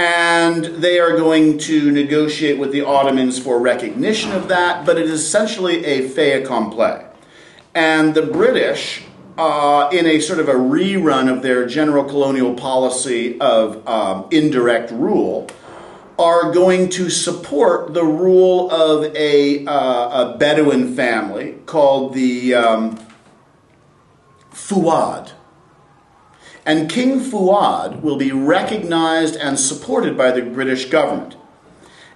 And they are going to negotiate with the Ottomans for recognition of that, but it is essentially a fait accompli. And the British, in a sort of a rerun of their general colonial policy of indirect rule, are going to support the rule of a Bedouin family called the Fuad. And King Fuad will be recognized and supported by the British government.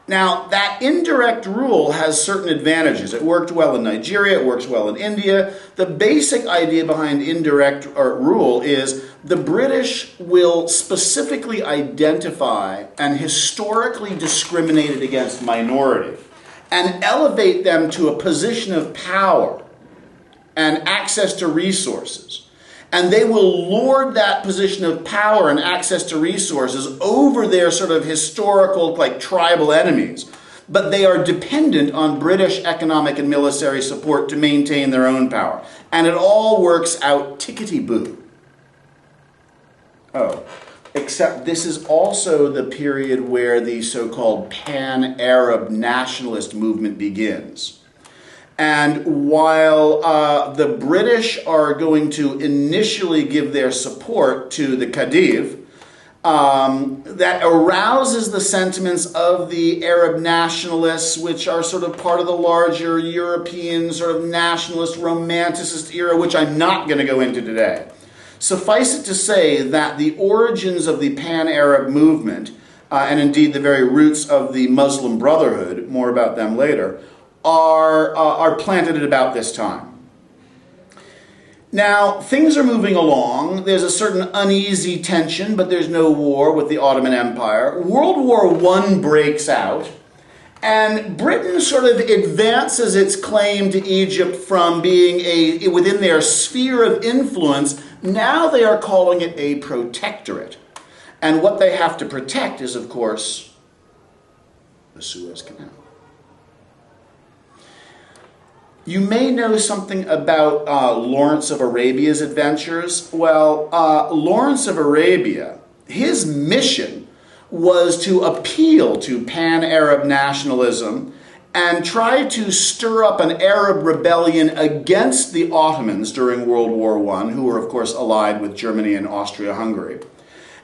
Now, that indirect rule has certain advantages. It worked well in Nigeria, it works well in India. The basic idea behind indirect rule is the British will specifically identify and historically discriminated against minority and elevate them to a position of power and access to resources. And they will lord that position of power and access to resources over their sort of historical, like, tribal enemies. But they are dependent on British economic and military support to maintain their own power. And it all works out tickety-boo. Oh, except this is also the period where the so-called pan-Arab nationalist movement begins. And while the British are going to initially give their support to the Khedive, that arouses the sentiments of the Arab nationalists, which are sort of part of the larger European sort of nationalist romanticist era, which I'm not going to go into today. Suffice it to say that the origins of the pan-Arab movement, and indeed the very roots of the Muslim Brotherhood, more about them later, are planted at about this time. Now, things are moving along. There's a certain uneasy tension, but there's no war with the Ottoman Empire. World War I breaks out, and Britain sort of advances its claim to Egypt from being within their sphere of influence. Now they are calling it a protectorate. And what they have to protect is, of course, the Suez Canal. You may know something about Lawrence of Arabia's adventures. Well, Lawrence of Arabia, his mission was to appeal to pan-Arab nationalism and try to stir up an Arab rebellion against the Ottomans during World War I, who were, of course, allied with Germany and Austria-Hungary.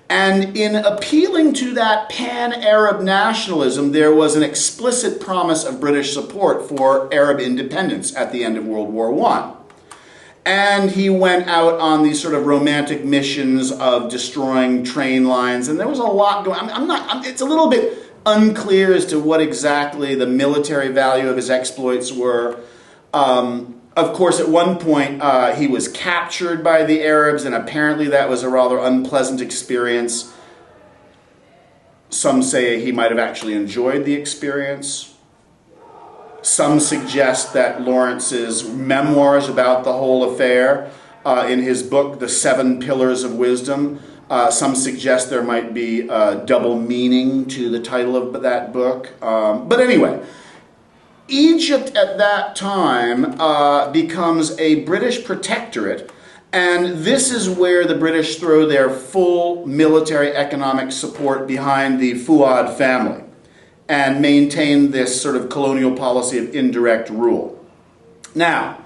And in appealing to that pan-Arab nationalism, there was an explicit promise of British support for Arab independence at the end of World War I. And he went out on these sort of romantic missions of destroying train lines, and there was a lot going on. It's a little bit unclear as to what exactly the military value of his exploits were. Of course, at one point, he was captured by the Arabs, and apparently that was a rather unpleasant experience. Some say he might have actually enjoyed the experience. Some suggest that Lawrence's memoirs about the whole affair, in his book, The Seven Pillars of Wisdom, some suggest there might be a double meaning to the title of that book. But anyway, Egypt at that time becomes a British protectorate, and this is where the British throw their full military economic support behind the Fuad family and maintain this sort of colonial policy of indirect rule. Now,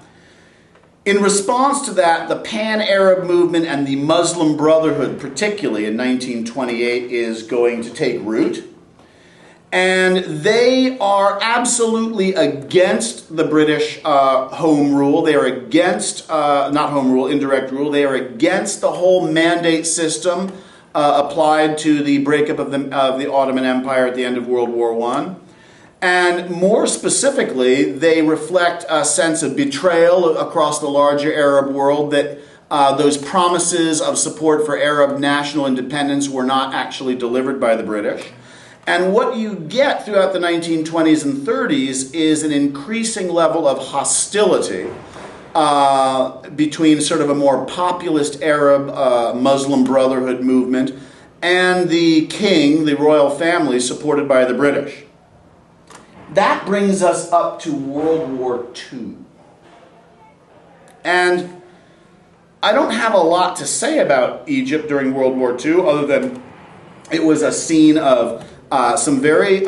in response to that, the pan-Arab movement and the Muslim Brotherhood, particularly in 1928, is going to take root. And they are absolutely against the British home rule. They are against, not home rule, indirect rule. They are against the whole mandate system applied to the breakup of the Ottoman Empire at the end of World War I. And more specifically, they reflect a sense of betrayal across the larger Arab world, that those promises of support for Arab national independence were not actually delivered by the British. And what you get throughout the 1920s and 30s is an increasing level of hostility between sort of a more populist Arab Muslim Brotherhood movement and the king, the royal family, supported by the British. That brings us up to World War II. And I don't have a lot to say about Egypt during World War II, other than It was a scene of some very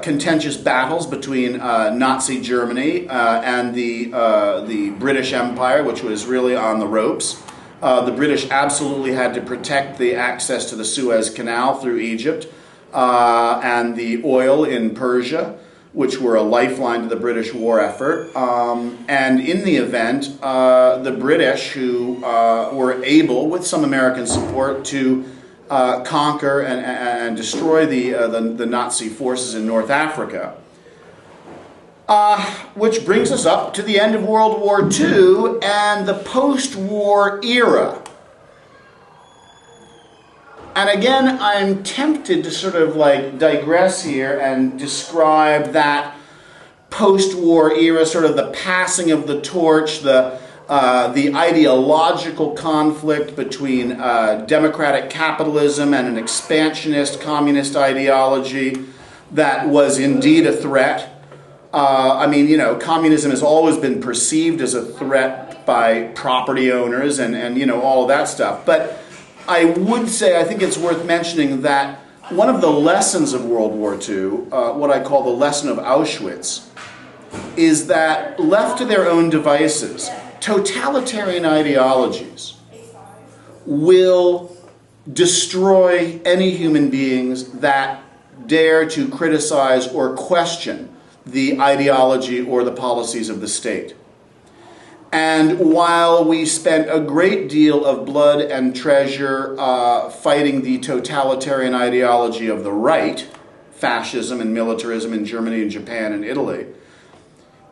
contentious battles between Nazi Germany and the British Empire, which was really on the ropes. The British absolutely had to protect the access to the Suez Canal through Egypt and the oil in Persia, which were a lifeline to the British war effort. And in the event, the British, who were able, with some American support, to conquer and destroy the Nazi forces in North Africa. Which brings us up to the end of World War II and the post-war era. And again, I'm tempted to sort of like digress here and describe that post-war era, sort of the passing of the torch, the ideological conflict between democratic capitalism and an expansionist communist ideology that was indeed a threat. I mean, you know, communism has always been perceived as a threat by property owners and you know, all of that stuff. But I would say, I think it's worth mentioning that one of the lessons of World War II, what I call the lesson of Auschwitz, is that left to their own devices, totalitarian ideologies will destroy any human beings that dare to criticize or question the ideology or the policies of the state. And while we spent a great deal of blood and treasure fighting the totalitarian ideology of the right, fascism and militarism in Germany and Japan and Italy,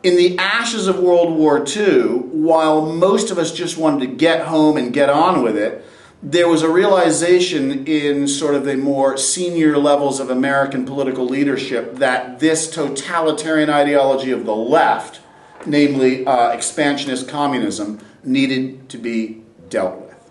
in the ashes of World War II, while most of us just wanted to get home and get on with it, there was a realization in sort of the more senior levels of American political leadership that this totalitarian ideology of the left, namely expansionist communism, needed to be dealt with.